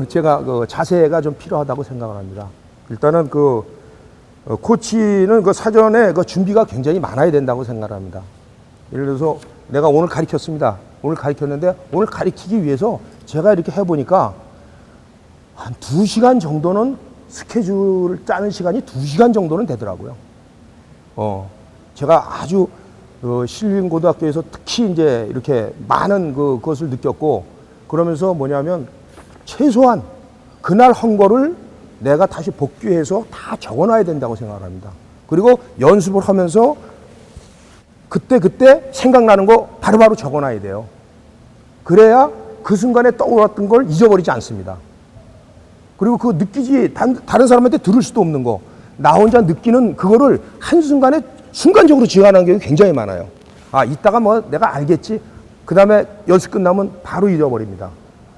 제가 자세가 좀 필요하다고 생각을 합니다. 일단은 코치는 사전에 준비가 굉장히 많아야 된다고 생각을 합니다. 예를 들어서 내가 오늘 가르쳤습니다. 오늘 가르쳤는데 오늘 가르치기 위해서 제가 이렇게 해보니까 한 2시간 정도는 스케줄을 짜는 시간이 2시간 정도는 되더라고요. 제가 아주 신림고등학교에서 특히 이제 이렇게 많은 그것을 느꼈고, 그러면서 뭐냐면 최소한 그날 한 거를 내가 다시 복귀해서 다 적어놔야 된다고 생각을 합니다. 그리고 연습을 하면서 그때 생각나는 거 바로바로 적어놔야 돼요. 그래야 그 순간에 떠올랐던 걸 잊어버리지 않습니다. 그리고 느끼지, 다른 사람한테 들을 수도 없는 거, 나 혼자 느끼는 그거를 한순간에 순간적으로 지어가는 경우가 굉장히 많아요. 이따가 내가 알겠지. 그 다음에 연습 끝나면 바로 잊어버립니다.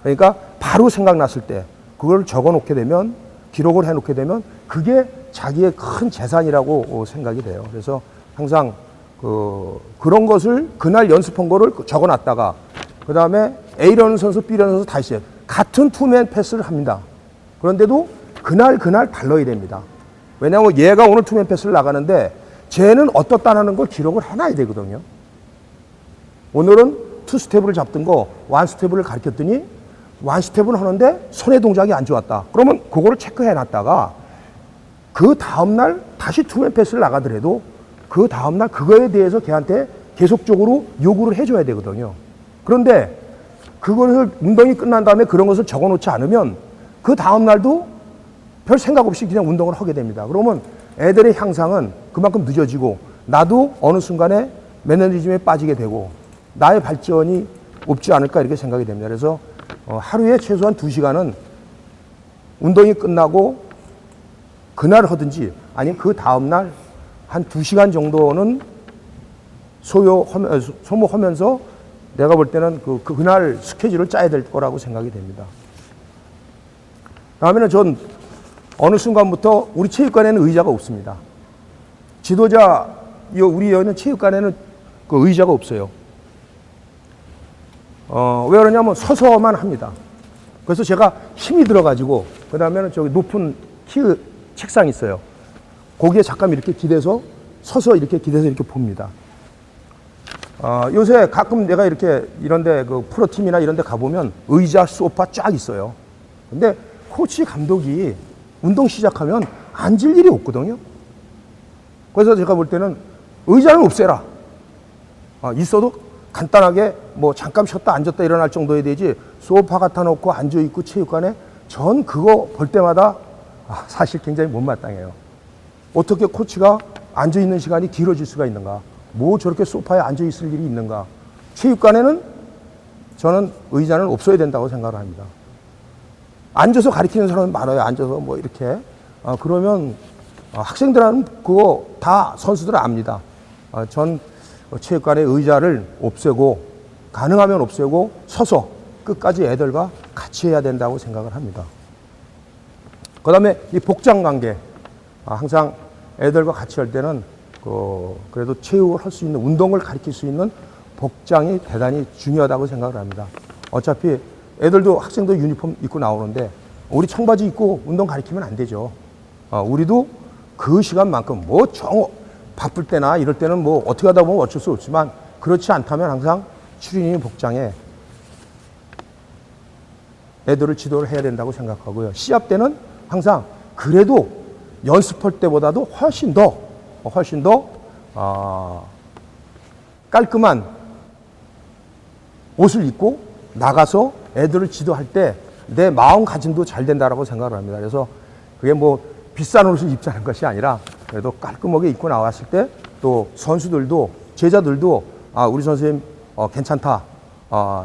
그러니까 바로 생각났을 때 그걸 적어 놓게 되면, 기록을 해 놓게 되면 그게 자기의 큰 재산이라고 생각이 돼요. 그래서 항상 그런 것을 그날 연습한 거를 적어 놨다가 그 다음에 A라는 선수, B라는 선수 다시 같은 투맨 패스를 합니다. 그런데도 그날 달라야 됩니다. 왜냐하면 얘가 오늘 투맨 패스를 나가는데 쟤는 어떻다는 걸 기록을 해놔야 되거든요. 오늘은 투 스텝을 잡던 거 원 스텝을 가르쳤더니 원 스텝은 하는데 손의 동작이 안 좋았다. 그러면 그거를 체크해 놨다가 그 다음날 다시 투맨 패스를 나가더라도 그 다음날 그거에 대해서 걔한테 계속적으로 요구를 해줘야 되거든요. 그런데 그것을 운동이 끝난 다음에 그런 것을 적어 놓지 않으면 그 다음날도 별 생각 없이 그냥 운동을 하게 됩니다. 그러면 애들의 향상은 그만큼 늦어지고 나도 어느 순간에 매너리즘에 빠지게 되고 나의 발전이 없지 않을까 이렇게 생각이 됩니다. 그래서 하루에 최소한 2시간은 운동이 끝나고 그날 하든지 아니면 그 다음날 한 2시간 정도는 소모하면서 내가 볼 때는 그날 스케줄을 짜야 될 거라고 생각이 됩니다. 다음에는 전 어느 순간부터 우리 체육관에는 의자가 없습니다. 지도자, 우리 여기는 체육관에는 그 의자가 없어요. 왜 그러냐면 서서만 합니다. 그래서 제가 힘이 들어가지고, 그 다음에는 저기 높은 책상이 있어요. 거기에 잠깐 이렇게 기대서, 서서 이렇게 기대서 이렇게 봅니다. 요새 가끔 내가 이렇게 이런데 프로팀이나 이런데 가보면 의자, 소파 쫙 있어요. 근데 코치 감독이 운동 시작하면 앉을 일이 없거든요. 그래서 제가 볼 때는 의자는 없애라. 있어도 간단하게 잠깐 쉬었다 앉았다 일어날 정도에 되지, 소파 갖다 놓고 앉아있고 체육관에, 전 그거 볼 때마다 사실 굉장히 못마땅해요. 어떻게 코치가 앉아있는 시간이 길어질 수가 있는가? 저렇게 소파에 앉아있을 일이 있는가? 체육관에는 저는 의자는 없어야 된다고 생각을 합니다. 앉아서 가르치는 사람은 많아요. 앉아서 이렇게. 그러면 학생들은 그거 다 선수들은 압니다. 전 체육관의 의자를 없애고, 가능하면 없애고 서서 끝까지 애들과 같이 해야 된다고 생각을 합니다. 그 다음에 이 복장 관계. 항상 애들과 같이 할 때는 그래도 체육을 할 수 있는, 운동을 가르칠 수 있는 복장이 대단히 중요하다고 생각을 합니다. 어차피 애들도, 학생도 유니폼 입고 나오는데 우리 청바지 입고 운동 가르치면 안 되죠. 우리도 그 시간만큼 바쁠 때나 이럴 때는 어떻게 하다 보면 어쩔 수 없지만, 그렇지 않다면 항상 추리닝 복장에 애들을 지도를 해야 된다고 생각하고요. 시합 때는 항상 그래도 연습할 때보다도 훨씬 더 깔끔한 옷을 입고 나가서 애들을 지도할 때 내 마음가짐도 잘 된다라고 생각을 합니다. 그래서 그게 비싼 옷을 입자는 것이 아니라 그래도 깔끔하게 입고 나왔을 때 또 선수들도, 제자들도 우리 선생님 괜찮다,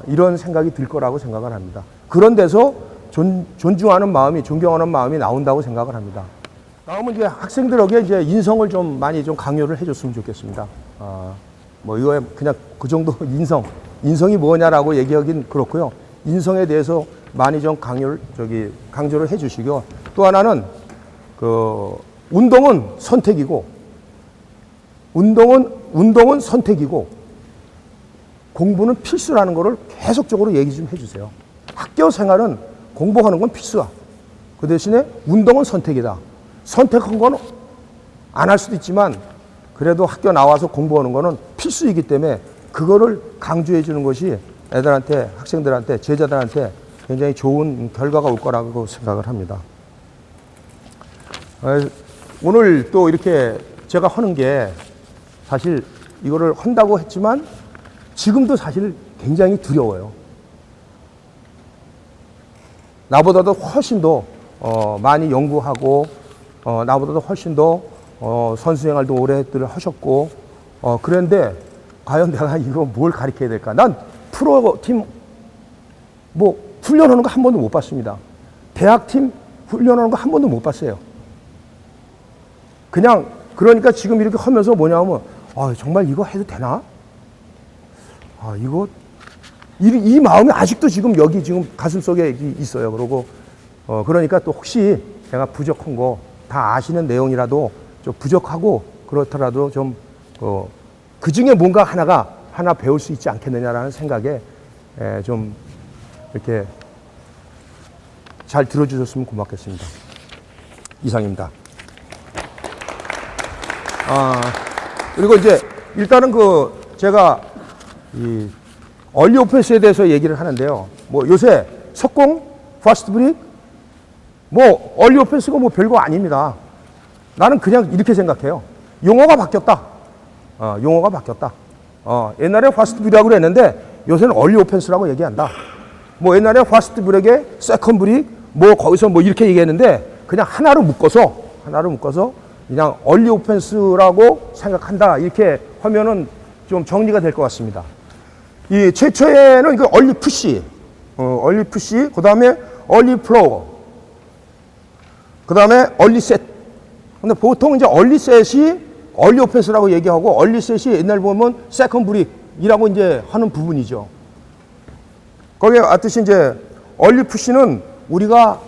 이런 생각이 들 거라고 생각을 합니다. 그런 데서 존중하는 마음이, 존경하는 마음이 나온다고 생각을 합니다. 다음은 이제 학생들에게 이제 인성을 좀 많이 강요를 해줬으면 좋겠습니다. 이거에 그냥 그 정도 인성이 뭐냐라고 얘기하긴 그렇고요. 인성에 대해서 많이 좀 강조를 해주시고, 또 하나는 운동은 선택이고, 운동은 선택이고, 공부는 필수라는 거를 계속적으로 얘기 좀 해주세요. 학교 생활은 공부하는 건 필수야. 그 대신에 운동은 선택이다. 선택한 건 안 할 수도 있지만 그래도 학교 나와서 공부하는 거는 필수이기 때문에 그거를 강조해 주는 것이 애들한테, 학생들한테, 제자들한테 굉장히 좋은 결과가 올 거라고 생각을 합니다. 오늘 또 이렇게 제가 하는 게 사실 이거를 한다고 했지만 지금도 사실 굉장히 두려워요. 나보다도 훨씬 더 많이 연구하고 나보다도 훨씬 더 선수 생활도 오래들 하셨고 그런데 과연 내가 이거 뭘 가르쳐야 될까? 난 프로팀 뭐 훈련하는 거 한 번도 못 봤습니다. 대학팀 훈련하는 거 한 번도 못 봤어요. 그냥 그러니까 지금 이렇게 하면서 뭐냐면 정말 이거 해도 되나? 이거 이 마음이 아직도 지금 여기 지금 가슴속에 있어요. 그러고 그러니까 또 혹시 내가 부족한 거 다 아시는 내용이라도 좀 부족하고 그렇더라도 좀 그 중에 뭔가 하나 배울 수 있지 않겠느냐라는 생각에 좀 이렇게 잘 들어주셨으면 고맙겠습니다. 이상입니다. 그리고 이제 일단은 제가 이 얼리 오펜스에 대해서 얘기를 하는데요. 뭐 요새 석공, 파스트 브릭, 뭐 얼리 오펜스가 뭐 별거 아닙니다. 나는 그냥 이렇게 생각해요. 용어가 바뀌었다. 용어가 바뀌었다. 옛날에 파스트 브릭이라고 했는데 요새는 얼리 오펜스라고 얘기한다. 뭐 옛날에 파스트 브릭에 세컨드 브릭, 뭐 거기서 뭐 이렇게 얘기했는데 그냥 하나로 묶어서 그냥 얼리 오펜스라고 생각한다. 이렇게 하면은 좀 정리가 될 것 같습니다. 이 최초에는 이거 얼리 푸시, 그 다음에 얼리 플로우, 그 다음에 얼리 셋. 근데 보통 이제 얼리 셋이 얼리 오펜스라고 얘기하고 얼리 셋이 옛날 보면 세컨드 브릭이라고 이제 하는 부분이죠. 거기에 왔듯이 이제 얼리 푸시는 우리가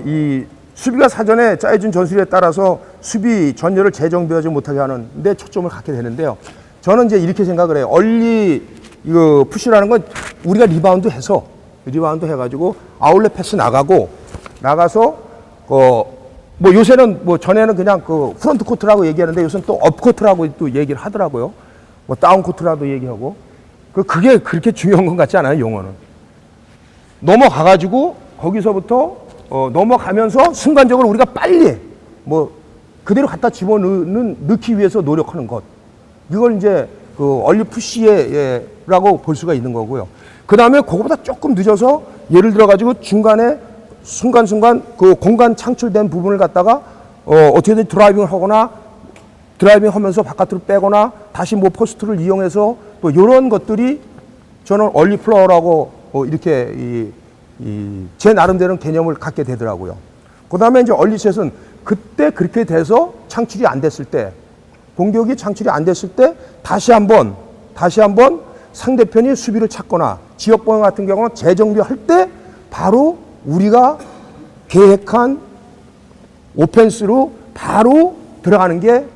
이 수비가 사전에 짜여준 전술에 따라서 수비 전열을 재정비하지 못하게 하는 데 초점을 갖게 되는데요. 저는 이제 이렇게 생각을 해요. 얼리 이거 푸시라는 건 우리가 리바운드 해가지고 아웃렛 패스 나가서 뭐 요새는 뭐 전에는 그냥 프론트 코트라고 얘기하는데 요새는 또 업 코트라고 또 얘기를 하더라고요. 뭐 다운 코트라도 얘기하고 그게 그렇게 중요한 것 같지 않아요, 용어는. 넘어가가지고 거기서부터 넘어가면서 순간적으로 우리가 빨리 뭐 그대로 갖다 넣기 위해서 노력하는 것. 이걸 이제 얼리 푸시라고 볼 수가 있는 거고요. 그 다음에 그거보다 조금 늦어서 예를 들어가지고 중간에 순간순간 그 공간 창출된 부분을 갖다가 어떻게든 드라이빙을 하거나 드라이빙 하면서 바깥으로 빼거나 다시 뭐 포스트를 이용해서 또 이런 것들이 저는 얼리 플로어라고 이렇게 제 나름대로는 개념을 갖게 되더라고요. 그 다음에 이제 얼리 셋은 그때 그렇게 돼서 창출이 안 됐을 때, 공격이 창출이 안 됐을 때 다시 한번 상대편이 수비를 찾거나 지역방어 같은 경우는 재정비할 때 바로 우리가 계획한 오펜스로 바로 들어가는 게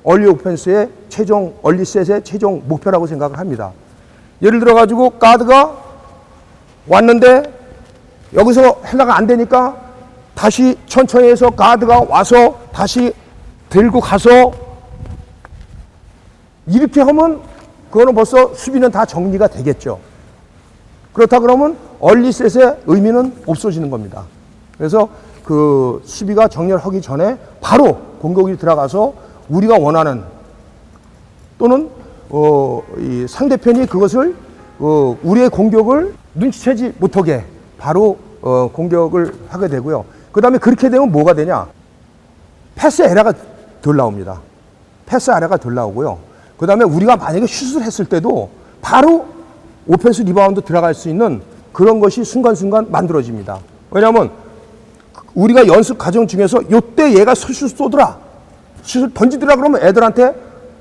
얼리 오펜스의 얼리 셋의 최종 목표라고 생각을 합니다. 예를 들어 가지고 가드가 왔는데 여기서 헬라가 안 되니까 다시 천천히 해서 가드가 와서 다시 들고 가서 이렇게 하면 그거는 벌써 수비는 다 정리가 되겠죠. 그렇다 그러면 얼리셋의 의미는 없어지는 겁니다. 그래서 그 수비가 정렬하기 전에 바로 공격이 들어가서 우리가 원하는 또는 이 상대편이 그것을 우리의 공격을 눈치채지 못하게 바로 공격을 하게 되고요. 그 다음에 그렇게 되면 뭐가 되냐? 패스 에러가 덜 나옵니다. 패스 에러가 덜 나오고요. 그 다음에 우리가 만약에 슛을 했을 때도 바로 오펜스 리바운드 들어갈 수 있는 그런 것이 순간순간 만들어집니다. 왜냐하면 우리가 연습 과정 중에서 이때 얘가 슛을 쏘더라, 슛을 던지더라 그러면 애들한테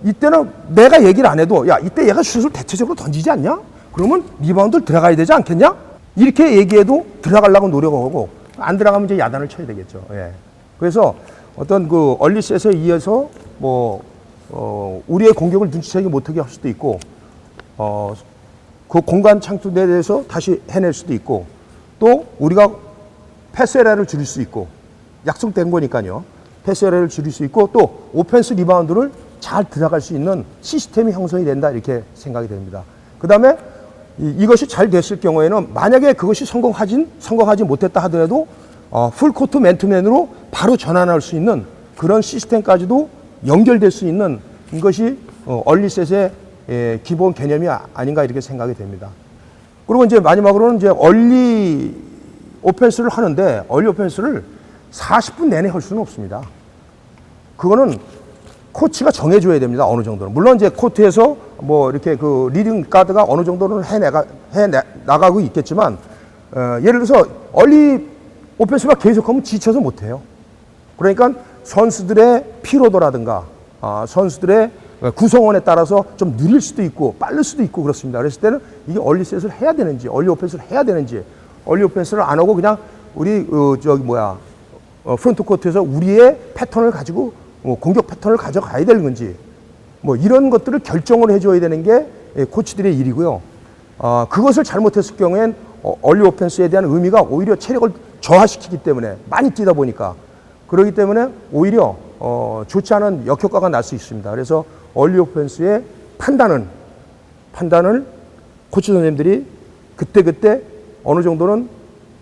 이때는 내가 얘기를 안 해도 야 이때 얘가 슛을 대체적으로 던지지 않냐? 그러면 리바운드를 들어가야 되지 않겠냐? 이렇게 얘기해도 들어가려고 노력하고 안 들어가면 이제 야단을 쳐야 되겠죠. 예. 그래서 어떤 그 얼리셋에 의해서 우리의 공격을 눈치채지 못하게 할 수도 있고 그 공간 창출에 대해서 다시 해낼 수도 있고 또 우리가 패스 에러를 줄일 수 있고, 약속된 거니까요. 패스 에러를 줄일 수 있고, 또 오펜스 리바운드를 잘 들어갈 수 있는 시스템이 형성이 된다, 이렇게 생각이 됩니다. 그 다음에 이것이 잘 됐을 경우에는 만약에 그것이 성공하지 못했다 하더라도 풀코트 맨투맨으로 바로 전환할 수 있는 그런 시스템까지도 연결될 수 있는 이것이 얼리셋의 기본 개념이 아닌가 이렇게 생각이 됩니다. 그리고 이제 마지막으로는 이제 얼리 오펜스를 하는데 얼리 오펜스를 40분 내내 할 수는 없습니다. 그거는 코치가 정해줘야 됩니다. 어느 정도는. 물론 이제 코트에서 뭐 이렇게 그 리딩 가드가 어느 정도는 나가고 있겠지만, 예를 들어서 얼리 오펜스가 계속하면 지쳐서 못해요. 그러니까 선수들의 피로도라든가, 선수들의 구성원에 따라서 좀 느릴 수도 있고, 빠를 수도 있고 그렇습니다. 그랬을 때는 이게 얼리셋을 해야 되는지, 얼리 오펜스를 해야 되는지, 얼리 오펜스를 안 하고 그냥 우리, 프론트 코트에서 우리의 패턴을 가지고 공격 패턴을 가져가야 되는 건지, 뭐 이런 것들을 결정을 해줘야 되는 게 코치들의 일이고요. 그것을 잘못했을 경우엔 얼리 오펜스에 대한 의미가 오히려 체력을 저하시키기 때문에, 많이 뛰다 보니까, 그렇기 때문에 오히려 좋지 않은 역효과가 날 수 있습니다. 그래서 얼리 오펜스의 판단을 코치 선생님들이 그때그때 어느 정도는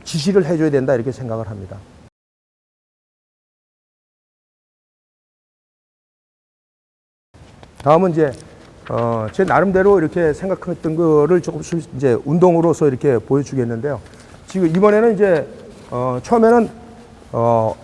지시를 해줘야 된다, 이렇게 생각을 합니다. 다음은 이제 제 나름대로 이렇게 생각했던 거를 조금씩 이제 운동으로서 이렇게 보여주겠는데요. 지금 이번에는 이제 처음에는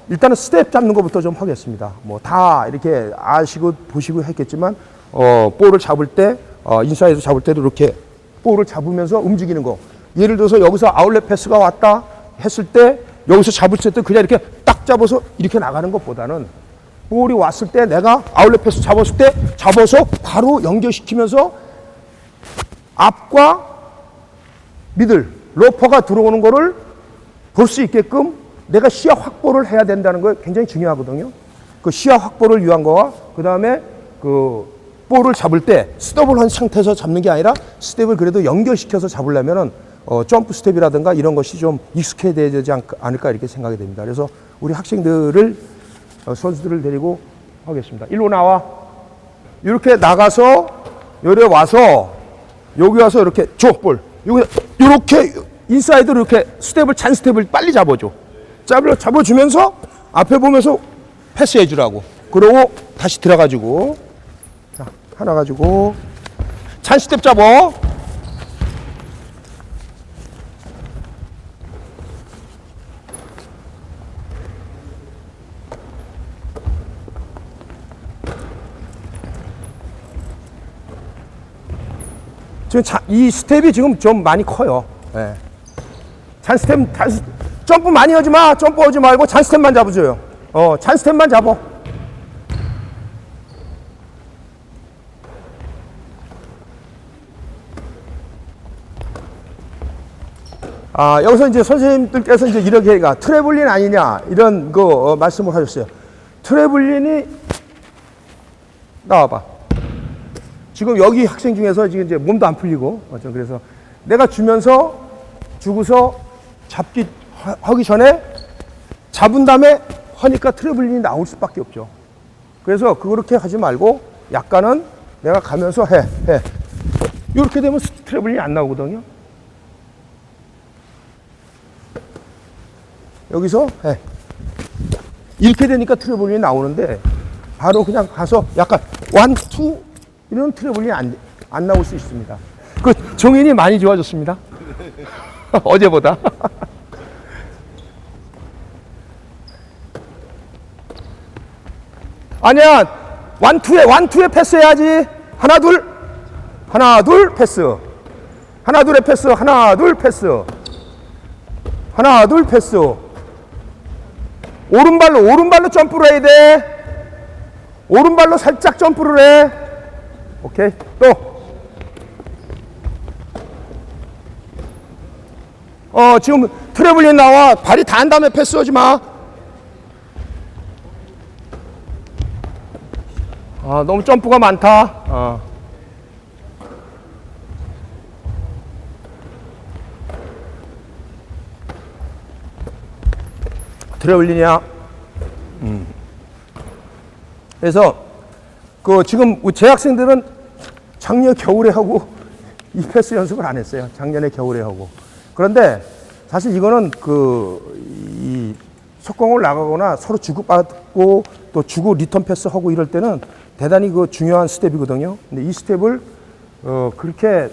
일단은 스텝 잡는 것부터 좀 하겠습니다. 뭐 다 이렇게 아시고 보시고 했겠지만, 볼을 잡을 때, 인사이드 잡을 때도 이렇게 볼을 잡으면서 움직이는 거. 예를 들어서 여기서 아웃렛 패스가 왔다 했을 때 여기서 잡을 때 그냥 이렇게 딱 잡아서 이렇게 나가는 것보다는, 볼이 왔을 때 내가 아웃렛 패스 잡았을 때 잡아서 바로 연결시키면서 앞과 미들, 로퍼가 들어오는 거를 볼 수 있게끔 내가 시야 확보를 해야 된다는 거 굉장히 중요하거든요. 그 시야 확보를 위한 거와, 그 다음에 그 볼을 잡을 때 스톱을 한 상태에서 잡는 게 아니라 스텝을 그래도 연결시켜서 잡으려면은 점프 스텝이라든가 이런 것이 좀 익숙해야 되지 않을까 이렇게 생각이 됩니다. 그래서 우리 학생들을 선수들을 데리고 하겠습니다. 일로 나와. 이렇게 나가서 요래 와서 여기 와서 이렇게 줘 볼. 이렇게 인사이드로 이렇게 잔 스텝을 빨리 잡아줘. 잡아주면서 앞에 보면서 패스해 주라고. 그러고 다시 들어가지고, 자, 하나 가지고 잔 스텝 잡아. 지금 이 스텝이 지금 좀 많이 커요. 네. 잔 스텝, 점프 많이 하지 마. 점프 하지 말고 잔 스텝만 잡아줘요. 잔 스텝만 잡아. 여기서 이제 선생님들께서 이제 이렇게 트래블린 아니냐, 이런 거 말씀을 하셨어요. 트래블린이, 나와봐. 지금 여기 학생 중에서 지금 이제 몸도 안 풀리고, 그래서 내가 주고서 하기 전에 잡은 다음에 하니까 트래블린이 나올 수밖에 없죠. 그래서 그렇게 하지 말고 약간은 내가 가면서 해. 이렇게 되면 트래블린이 안 나오거든요. 여기서 해. 이렇게 되니까 트래블린이 나오는데, 바로 그냥 가서 약간 1, 2 이런 트래블린이 안 나올 수 있습니다. 그 정인이 많이 좋아졌습니다. 어제보다. 아니야, 1, 2에 패스해야지. 하나, 둘, 패스. 하나, 둘에 패스. 하나, 둘, 패스. 하나, 둘, 패스. 오른발로 점프를 해야 돼. 오른발로 살짝 점프를 해. 오케이. 또. 지금 트래블린 나와. 발이 닿은 다음에 패스하지 마. 너무 점프가 많다. 트래블리냐. 그래서 그 지금 제 학생들은 작년 겨울에 하고 이 패스 연습을 안 했어요. 작년에 겨울에 하고. 그런데 사실 이거는 이 속공을 나가거나 서로 주고받고 또 주고 리턴 패스 하고 이럴 때는 대단히 그 중요한 스텝이거든요. 근데 이 스텝을 그렇게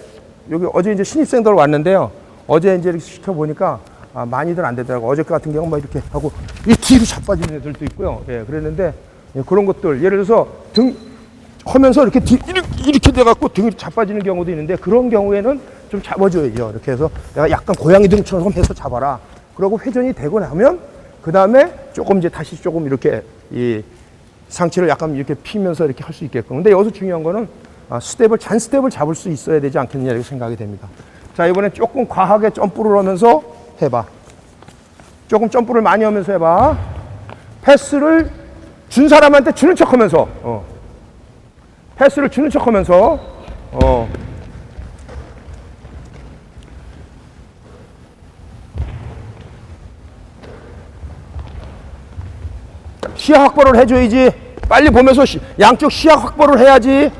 여기 어제 이제 신입생들 왔는데요. 어제 이제 이렇게 시켜보니까 많이들 안 되더라고. 어제 같은 경우 막 이렇게 하고 이 뒤로 자빠지는 애들도 있고요. 예, 그랬는데 예, 그런 것들 예를 들어서 등 하면서 이렇게 이렇게 돼갖고 등이 자빠지는 경우도 있는데 그런 경우에는 좀 잡아줘야죠. 이렇게 해서 내가 약간 고양이 등처럼 해서 잡아라. 그러고 회전이 되고 나면 그 다음에 조금 이제 다시 조금 이렇게 이 상체를 약간 이렇게 피면서 이렇게 할 수 있게끔. 근데 여기서 중요한 거는 잔 스텝을 잡을 수 있어야 되지 않겠느냐 이렇게 생각이 됩니다. 자, 이번엔 조금 과하게 점프를 하면서 해봐. 조금 점프를 많이 하면서 해봐. 패스를 준 사람한테 주는 척 하면서 패스를 주는 척 하면서 시야 확보를 해줘야지. 빨리 보면서 양쪽 시야 확보를 해야지.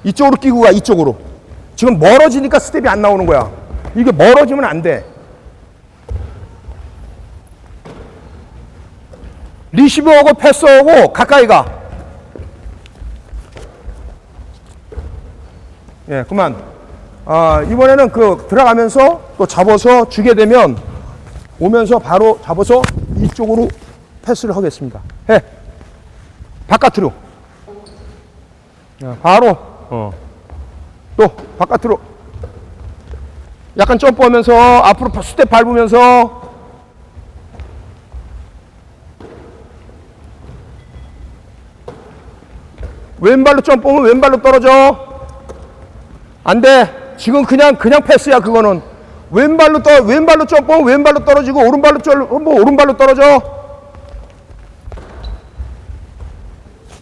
이쪽으로 끼고 가. 이쪽으로. 지금 멀어지니까 스텝이 안 나오는 거야. 이게 멀어지면 안 돼. 리시브하고 패스하고 가까이 가. 예, 그만. 이번에는 들어가면서 또 잡아서 주게 되면 오면서 바로 잡아서 이쪽으로 패스를 하겠습니다. 해. 바깥으로. 바로. 또 바깥으로. 약간 점프하면서 앞으로 스텝 밟으면서 왼발로 점프하면 왼발로 떨어져. 안 돼. 지금 그냥 패스야. 그거는 왼발로 점프하면 왼발로 떨어지고 오른발로 점프하면 오른발로 떨어져.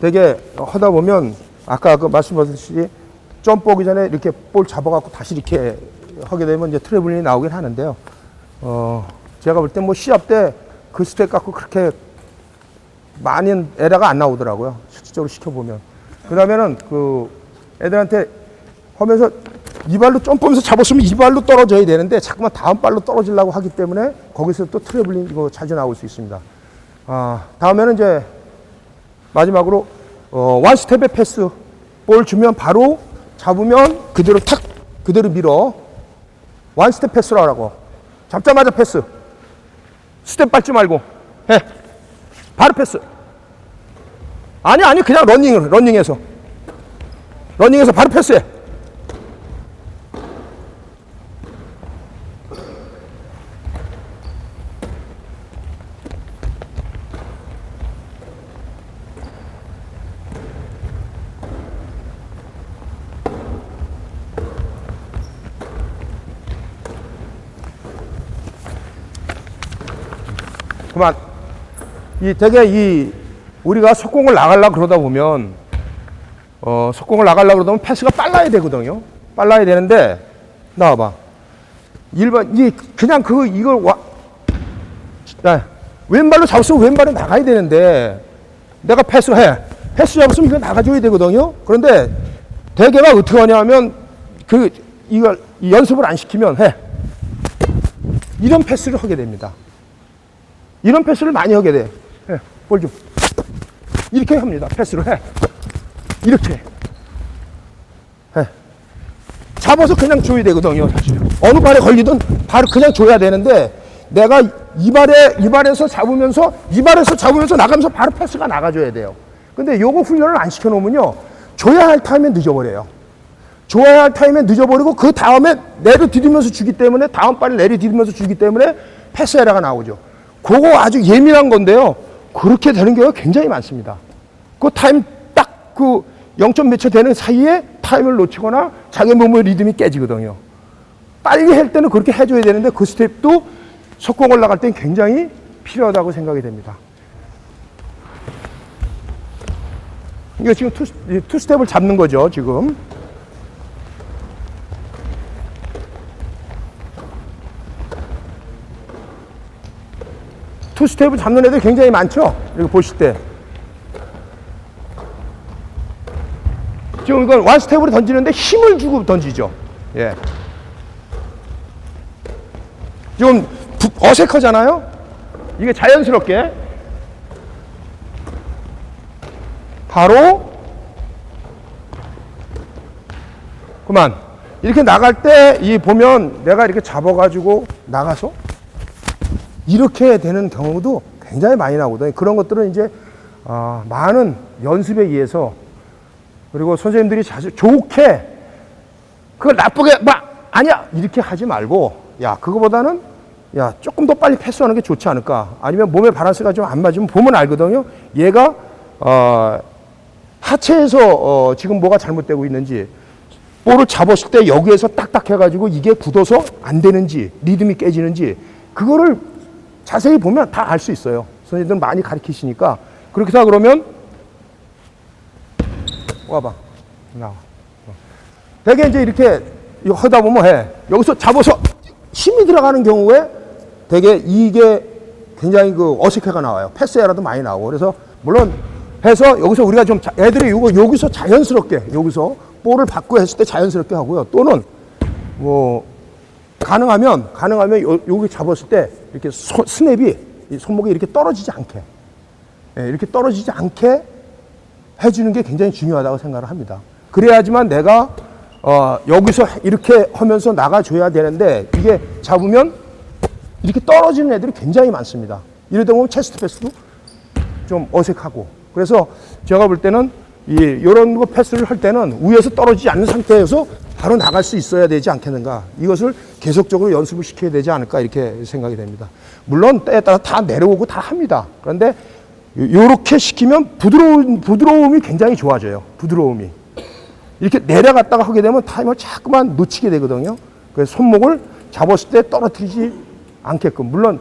되게 하다 보면 아까 말씀하셨듯이 점프하기 전에 이렇게 볼 잡아갖고 다시 이렇게 하게 되면 이제 트래블링이 나오긴 하는데요. 제가 볼 때 뭐 시합 때 그 스텝 갖고 그렇게 많은 에러가 안 나오더라고요. 실질적으로 시켜보면. 그 다음에는 애들한테 하면서 이 발로 점프하면서 잡았으면 이 발로 떨어져야 되는데 자꾸만 다음 발로 떨어지려고 하기 때문에 거기서 또 트래블링 이거 자주 나올 수 있습니다. 다음에는 이제 마지막으로 원 스텝의 패스. 볼 주면 바로 잡으면 그대로 그대로 밀어. 원 스텝 패스로 하라고. 잡자마자 패스. 스텝 밟지 말고 해. 바로 패스. 아니 그냥 러닝해서 바로 패스해. 그만. 되게 우리가 속공을 나가려고 그러다 보면 패스가 빨라야 되거든요. 빨라야 되는데 나와봐. 그냥 왼발로 잡았으면 왼발로 나가야 되는데 내가 패스 잡았으면 이거 나가줘야 되거든요. 그런데 대개가 어떻게 하냐면 이걸 연습을 안 시키면 이런 패스를 하게 됩니다. 이런 패스를 많이 하게 돼. 볼 좀. 이렇게 합니다. 패스를 해. 이렇게. 잡아서 그냥 줘야 되거든요, 사실. 어느 발에 걸리든 바로 그냥 줘야 되는데, 내가 이 발에서 잡으면서 나가면서 바로 패스가 나가줘야 돼요. 근데 요거 훈련을 안 시켜놓으면요, 줘야 할 타임에 늦어버려요. 줘야 할 타임에 늦어버리고, 그 다음에 내려디디면서 주기 때문에, 다음 발을 내려디디면서 주기 때문에 패스 에러가 나오죠. 그거 아주 예민한 건데요. 그렇게 되는 경우가 굉장히 많습니다. 그 타임 딱 0점 몇 초 되는 사이에 타임을 놓치거나 자기 몸의 리듬이 깨지거든요. 빨리 할 때는 그렇게 해줘야 되는데 그 스텝도 속공 올라갈 때는 굉장히 필요하다고 생각이 됩니다. 이거 지금 투 스텝을 잡는 거죠, 지금. 투 스텝을 잡는 애들 굉장히 많죠? 이거 보실 때. 지금 이건 원 스텝으로 던지는데 힘을 주고 던지죠. 예. 좀 어색하잖아요? 이게 자연스럽게 바로 그만 이렇게 나갈 때 이 보면 내가 이렇게 잡아가지고 나가서 이렇게 되는 경우도 굉장히 많이 나오거든요. 그런 것들은 이제 많은 연습에 의해서 그리고 선생님들이 자주 좋게 그걸 나쁘게 막 아니야 이렇게 하지 말고 야 그거보다는 야 조금 더 빨리 패스하는 게 좋지 않을까 아니면 몸의 밸런스가 좀 안 맞으면 보면 알거든요. 얘가 하체에서 지금 뭐가 잘못되고 있는지 볼을 잡았을 때 여기에서 딱딱 해가지고 이게 굳어서 안 되는지 리듬이 깨지는지 그거를 자세히 보면 다 알 수 있어요. 선생님들 많이 가르치시니까 그렇게 하다 그러면 와봐 나와 되게 이제 이렇게 하다 보면 해 여기서 잡아서 힘이 들어가는 경우에 되게 이게 굉장히 그 어색해가 나와요. 패스에라도 많이 나오고 그래서 물론 해서 여기서 우리가 좀 애들이 여기서 자연스럽게 여기서 볼을 받고 했을 때 자연스럽게 하고요. 또는 뭐 가능하면 여기 잡았을 때 이렇게 스냅이 손목이 이렇게 떨어지지 않게 이렇게 떨어지지 않게 해주는 게 굉장히 중요하다고 생각을 합니다. 그래야지만 내가 여기서 이렇게 하면서 나가줘야 되는데 이게 잡으면 이렇게 떨어지는 애들이 굉장히 많습니다. 이러다 보면 체스트 패스도 좀 어색하고 그래서 제가 볼 때는 이런 거 패스를 할 때는 위에서 떨어지지 않는 상태에서 바로 나갈 수 있어야 되지 않겠는가 이것을 계속적으로 연습을 시켜야 되지 않을까 이렇게 생각이 됩니다. 물론 때에 따라 다 내려오고 다 합니다. 그런데 이렇게 시키면 부드러움이 굉장히 좋아져요. 부드러움이 이렇게 내려갔다가 하게 되면 타임을 자꾸만 놓치게 되거든요. 그래서 손목을 잡았을 때 떨어뜨리지 않게끔 물론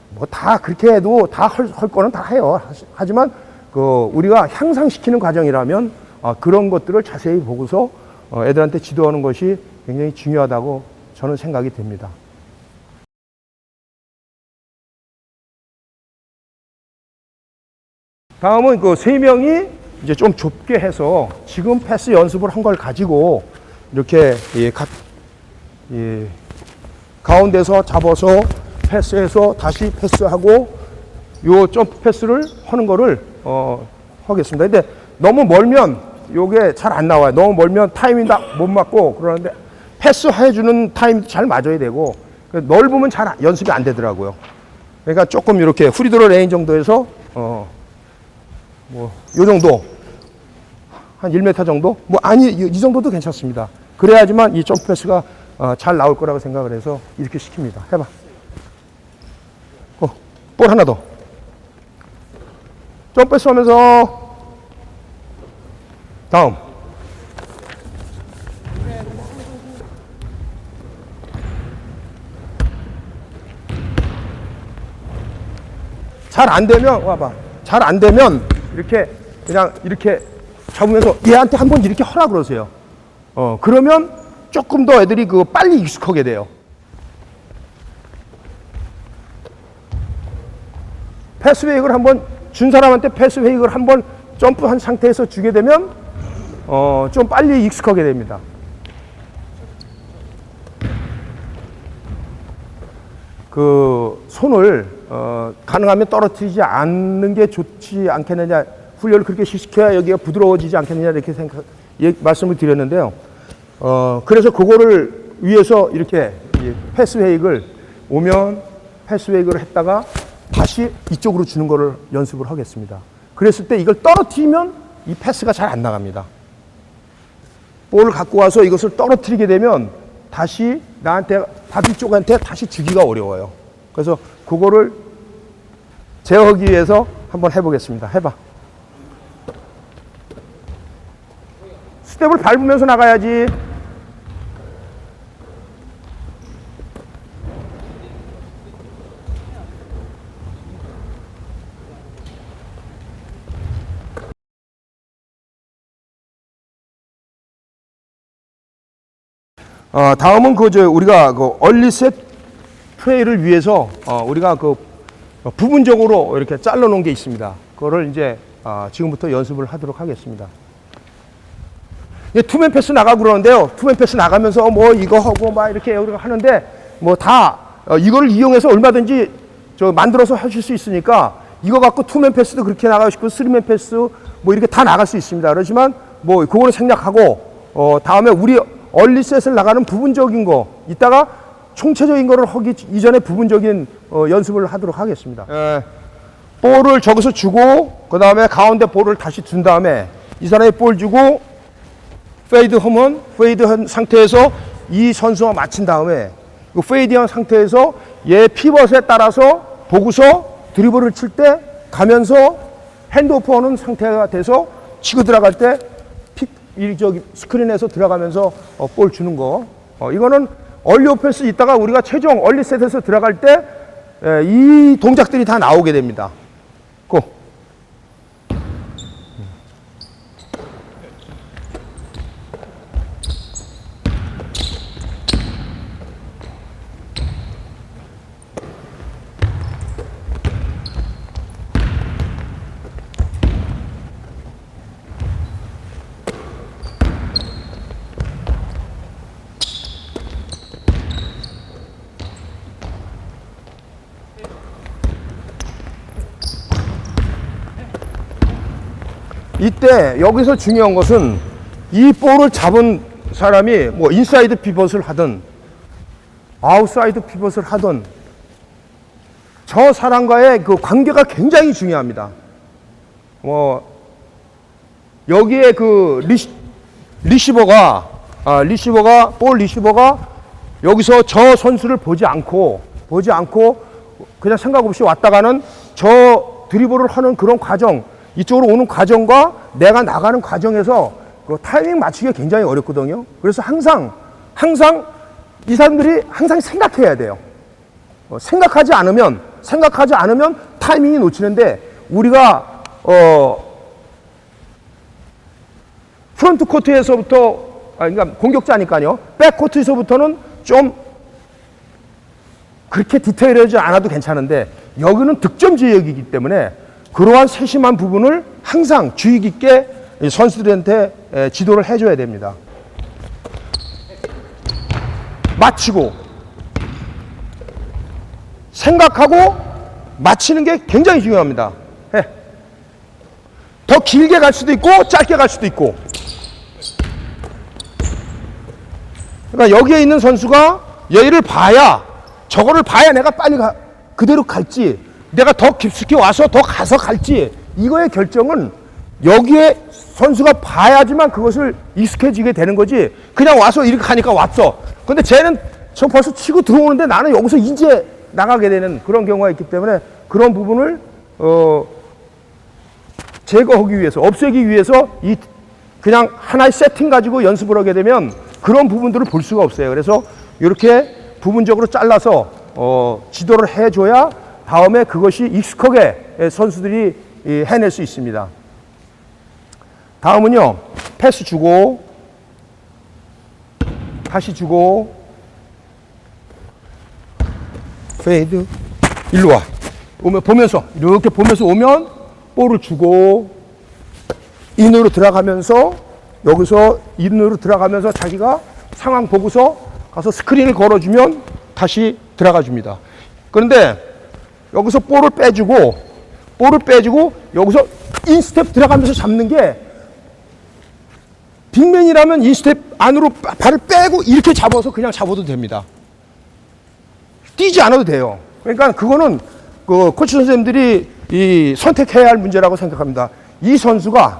뭐 다 그렇게 해도 다 할 거는 다 해요. 하지만 우리가 향상시키는 과정이라면 그런 것들을 자세히 보고서 애들한테 지도하는 것이 굉장히 중요하다고 저는 생각이 됩니다. 다음은 그 세 명이 이제 좀 좁게 해서 지금 패스 연습을 한 걸 가지고 이렇게 가운데서 잡아서 패스해서 다시 패스하고 요 점프 패스를 하는 거를 하겠습니다. 근데 너무 멀면 요게 잘 안 나와요. 너무 멀면 타이밍 못 맞고 그러는데 패스 해주는 타임도 잘 맞아야 되고 넓으면 잘 연습이 안 되더라고요. 그러니까 조금 이렇게 프리드로 레인 정도에서 뭐 요 정도 한 1m 정도 이 정도도 괜찮습니다. 그래야지만 이 점프 패스가 잘 나올 거라고 생각을 해서 이렇게 시킵니다. 해봐. 볼 하나 더. 점프 패스 하면서 다음. 잘 안 되면 와봐. 잘 안 되면 이렇게 그냥 이렇게 잡으면서 얘한테 한번 이렇게 하라 그러세요. 그러면 조금 더 애들이 빨리 익숙하게 돼요. 패스 웨이크를 한번 준 사람한테 패스 웨이크를 한번 점프한 상태에서 주게 되면 좀 빨리 익숙하게 됩니다. 손을 가능하면 떨어뜨리지 않는 게 좋지 않겠느냐, 훈련을 그렇게 시켜야 여기가 부드러워지지 않겠느냐 이렇게 말씀을 드렸는데요. 그래서 그거를 위해서 이렇게 패스 웨이크를 오면 패스 웨이크를 했다가 다시 이쪽으로 주는 거를 연습을 하겠습니다. 그랬을 때 이걸 떨어뜨리면 이 패스가 잘 안 나갑니다. 볼을 갖고 와서 이것을 떨어뜨리게 되면 다시 나한테 바디 쪽한테 다시 주기가 어려워요. 그래서 그거를 제어하기 위해서 한번 해보겠습니다. 해봐. 스텝을 밟으면서 나가야지. 다음은 우리가 얼리 셋 플레이를 위해서 우리가 부분적으로 이렇게 잘라 놓은 게 있습니다. 그거를 이제 지금부터 연습을 하도록 하겠습니다. 투맨 패스 나가고 그러는데요. 투맨 패스 나가면서 뭐 이거 하고 막 이렇게 하는데 뭐 다 이거를 이용해서 얼마든지 만들어서 하실 수 있으니까 이거 갖고 투맨 패스도 그렇게 나가고 싶고 쓰리맨 패스 뭐 이렇게 다 나갈 수 있습니다. 그렇지만 뭐 그거는 생략하고 다음에 우리 얼리셋을 나가는 부분적인 거 이따가 총체적인 거를 하기 이전에 부분적인 연습을 하도록 하겠습니다. 볼을 저기서 주고 그 다음에 가운데 볼을 다시 준 다음에 이 사람이 볼 주고 페이드 하면 페이드한 상태에서 이 선수와 맞춘 다음에 그 페이드한 상태에서 얘 피벗에 따라서 보고서 드리블을 칠 때 가면서 핸드오프 하는 상태가 돼서 치고 들어갈 때 저기 스크린에서 들어가면서 볼 주는 거. 이거는 얼리 오펜스 있다가 우리가 최종 얼리 셋에서 들어갈 때 이 동작들이 다 나오게 됩니다. 고. 이때 여기서 중요한 것은 이 볼을 잡은 사람이 뭐 인사이드 피벗을 하든 아웃사이드 피벗을 하든 저 사람과의 그 관계가 굉장히 중요합니다. 뭐 여기에 그 리시버가 볼 리시버가 여기서 저 선수를 보지 않고 그냥 생각 없이 왔다가는 저 드리블을 하는 그런 과정, 이쪽으로 오는 과정과 내가 나가는 과정에서 그 타이밍 맞추기가 굉장히 어렵거든요. 그래서 항상 이 사람들이 항상 생각해야 돼요. 생각하지 않으면 타이밍이 놓치는데 우리가 프론트 코트에서부터 그러니까 공격자니까요. 백 코트에서부터는 좀 그렇게 디테일하지 않아도 괜찮은데 여기는 득점 지역이기 때문에 그러한 세심한 부분을 항상 주의 깊게 선수들한테 지도를 해줘야 됩니다. 맞추고 생각하고 맞히는 게 굉장히 중요합니다. 더 길게 갈 수도 있고 짧게 갈 수도 있고. 그러니까 여기에 있는 선수가 얘를 봐야 저거를 봐야 내가 빨리 그대로 갈지 내가 더 깊숙이 와서 더 가서 갈지 이거의 결정은 여기에 선수가 봐야지만 그것을 익숙해지게 되는 거지 그냥 와서 이렇게 가니까 왔어. 근데 쟤는 저 벌써 치고 들어오는데 나는 여기서 이제 나가게 되는 그런 경우가 있기 때문에 그런 부분을 제거하기 위해서 없애기 위해서 이 그냥 하나의 세팅 가지고 연습을 하게 되면 그런 부분들을 볼 수가 없어요. 그래서 이렇게 부분적으로 잘라서 지도를 해줘야 다음에 그것이 익숙하게 선수들이 해낼 수 있습니다. 다음은요, 패스 주고, 다시 주고, 페이드, 일로 와. 보면서, 이렇게 보면서 오면, 볼을 주고, 인으로 들어가면서, 여기서 인으로 들어가면서 자기가 상황 보고서 가서 스크린을 걸어주면 다시 들어가 줍니다. 그런데, 여기서 볼을 빼주고 여기서 인스텝 들어가면서 잡는 게 빅맨이라면 인스텝 안으로 발을 빼고 이렇게 잡아서 그냥 잡아도 됩니다. 뛰지 않아도 돼요. 그러니까 그거는 그 코치 선생님들이 선택해야 할 문제라고 생각합니다. 이 선수가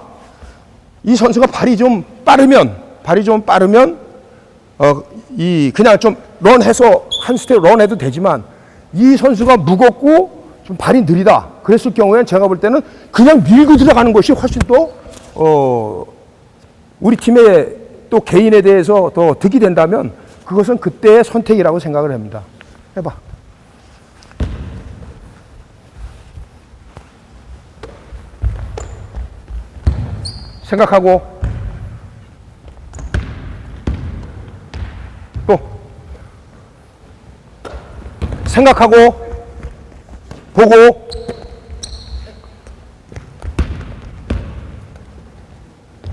발이 좀 빠르면 그냥 좀 런해서 한 스텝 런해도 되지만 이 선수가 무겁고 좀 발이 느리다. 그랬을 경우에는 제가 볼 때는 그냥 밀고 들어가는 것이 훨씬 또 우리 팀의 또 개인에 대해서 더 득이 된다면 그것은 그때의 선택이라고 생각을 합니다. 해봐. 생각하고 또 생각하고 보고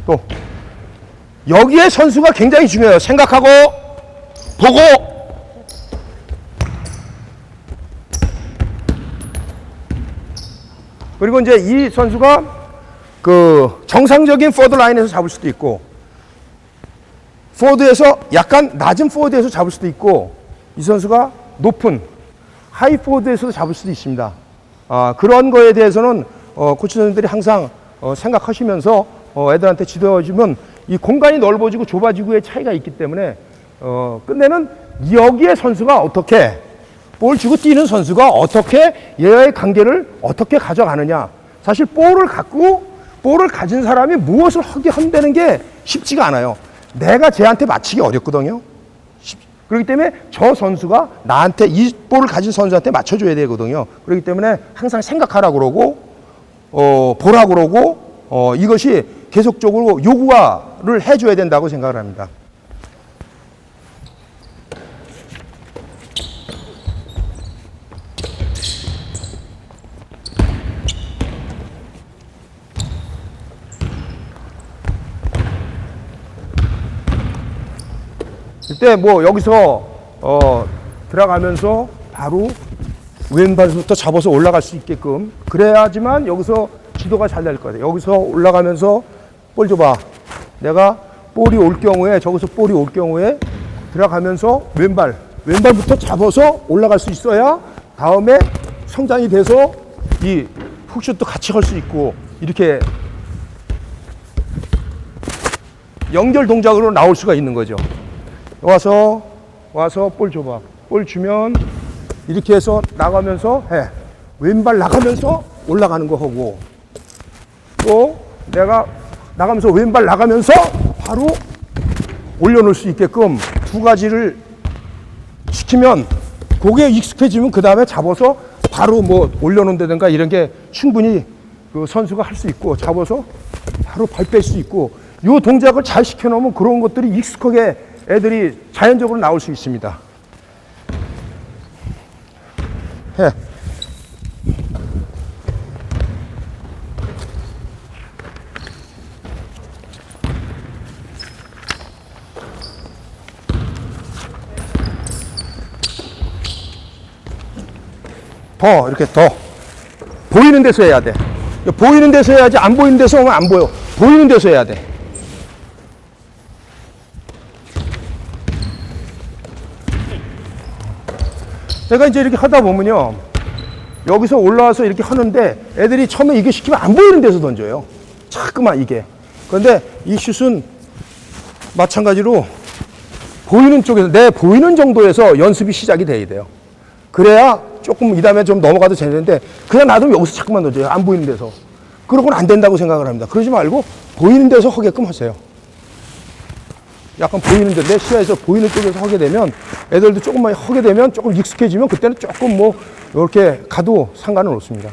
또 여기에 선수가 굉장히 중요해요. 생각하고 보고 그리고 이제 이 선수가 그 정상적인 포워드 라인에서 잡을 수도 있고 포워드에서 약간 낮은 포워드에서 잡을 수도 있고 이 선수가 높은 하이 포워드에서도 잡을 수도 있습니다. 그런 거에 대해서는 코치 선생님들이 항상 생각하시면서 애들한테 지도해주면 이 공간이 넓어지고 좁아지고의 차이가 있기 때문에 끝내는 여기에 선수가 어떻게 볼 주고 뛰는 선수가 어떻게 얘와의 관계를 어떻게 가져가느냐. 사실 볼을 가진 사람이 무엇을 하게 한다는 게 쉽지가 않아요. 내가 쟤한테 맞히기 어렵거든요. 그렇기 때문에 저 선수가 나한테 이 볼을 가진 선수한테 맞춰줘야 되거든요. 그렇기 때문에 항상 생각하라고 그러고 보라고 그러고 이것이 계속적으로 요구를 해줘야 된다고 생각을 합니다. 이때 뭐 여기서 들어가면서 바로 왼발부터 잡아서 올라갈 수 있게끔 그래야지만 여기서 지도가 잘 될 거예요. 여기서 올라가면서 볼 줘봐. 내가 볼이 올 경우에 저기서 볼이 올 경우에 들어가면서 왼발부터 잡아서 올라갈 수 있어야 다음에 성장이 돼서 이 훅슛도 같이 할 수 있고 이렇게 연결 동작으로 나올 수가 있는 거죠. 와서 볼 줘봐. 볼 주면 이렇게 해서 나가면서 해. 왼발 나가면서 올라가는 거 하고 또 내가 나가면서 왼발 나가면서 바로 올려놓을 수 있게끔 두 가지를 시키면 그게 익숙해지면 그 다음에 잡아서 바로 뭐 올려놓는다든가 이런 게 충분히 그 선수가 할 수 있고 잡아서 바로 발 뺄 수 있고 이 동작을 잘 시켜놓으면 그런 것들이 익숙하게 애들이 자연적으로 나올 수 있습니다. 해. 더 이렇게 더 보이는 데서 해야 돼. 보이는 데서 해야지 안 보이는 데서 하면 안 보여. 보이는 데서 해야 돼. 제가 이제 이렇게 하다 보면요. 여기서 올라와서 이렇게 하는데 애들이 처음에 이게 시키면 안 보이는 데서 던져요. 자꾸만 이게. 그런데 이 슛은 마찬가지로 보이는 쪽에서 내 보이는 정도에서 연습이 시작이 돼야 돼요. 그래야 조금 이 다음에 좀 넘어가도 되는데 그냥 놔두면 여기서 자꾸만 던져요. 안 보이는 데서. 그러고는 안 된다고 생각을 합니다. 그러지 말고 보이는 데서 하게끔 하세요. 약간 보이는 데, 내 시야에서 보이는 쪽에서 하게 되면 애들도 조금만 하게 되면 조금 익숙해지면 그때는 조금 뭐 이렇게 가도 상관은 없습니다.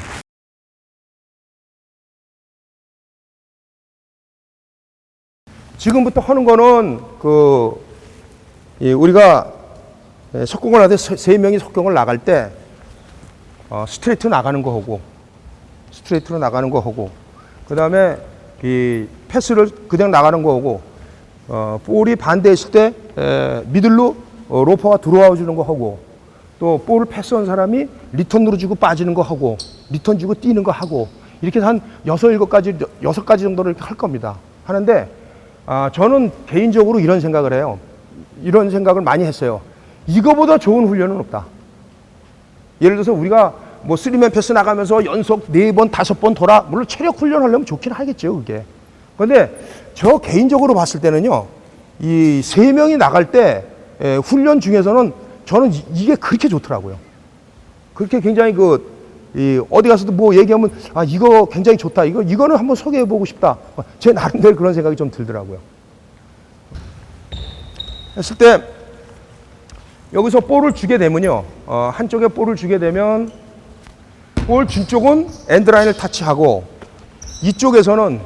지금부터 하는 거는 우리가 석공을 하되 세 명이 석공을 나갈 때 스트레이트 나가는 거 하고 스트레이트로 나가는 거 하고 그 다음에 이 패스를 그냥 나가는 거 하고 볼이 반대했을 때 미들로 로퍼가 들어와 주는 거 하고 또 볼을 패스한 사람이 리턴으로 주고 빠지는 거 하고 리턴 주고 뛰는 거 하고 이렇게 해서 한 6가지 정도를 이렇게 할 겁니다. 하는데 저는 개인적으로 이런 생각을 해요. 이런 생각을 많이 했어요. 이거보다 좋은 훈련은 없다. 예를 들어서 우리가 뭐 3맨 패스 나가면서 연속 4번, 5번 돌아 물론 체력 훈련 하려면 좋긴 하겠죠, 그게. 그런데 저 개인적으로 봤을 때는요, 이 3명이 나갈 때 훈련 중에서는 저는 이게 그렇게 좋더라고요. 그렇게 굉장히 어디 가서도 뭐 얘기하면 이거 굉장히 좋다. 이거는 한번 소개해 보고 싶다. 제 나름대로 그런 생각이 좀 들더라고요. 했을 때 여기서 볼을 주게 되면요, 한쪽에 볼을 주게 되면 볼 준 쪽은 엔드라인을 타치하고 이쪽에서는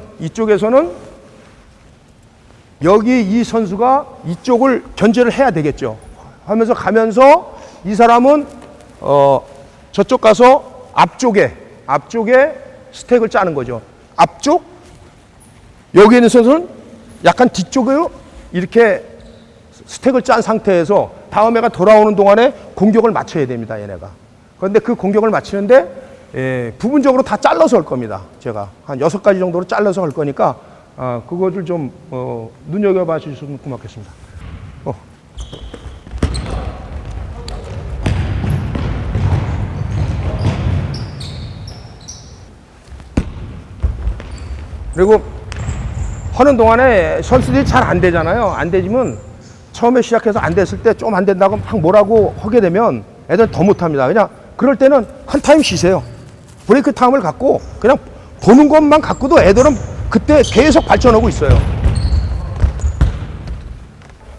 여기 이 선수가 이쪽을 견제를 해야 되겠죠. 하면서 가면서 이 사람은 저쪽 가서 앞쪽에 스택을 짜는 거죠. 앞쪽, 여기 있는 선수는 약간 뒤쪽으로 이렇게 스택을 짠 상태에서 다음 애가 돌아오는 동안에 공격을 맞춰야 됩니다, 얘네가. 그런데 그 공격을 맞추는데 부분적으로 다 잘라서 할 겁니다. 제가 한 6가지 정도로 잘라서 할 거니까 그것을 좀 눈여겨봐 주셨으면 고맙겠습니다. 그리고 하는 동안에 선수들이 잘 안 되잖아요. 안 되지만 처음에 시작해서 안 됐을 때 좀 안 된다고 막 뭐라고 하게 되면 애들은 더 못합니다. 그냥 그럴 때는 한 타임 쉬세요. 브레이크 타임을 갖고 그냥 보는 것만 갖고도 애들은 그때 계속 발전하고 있어요.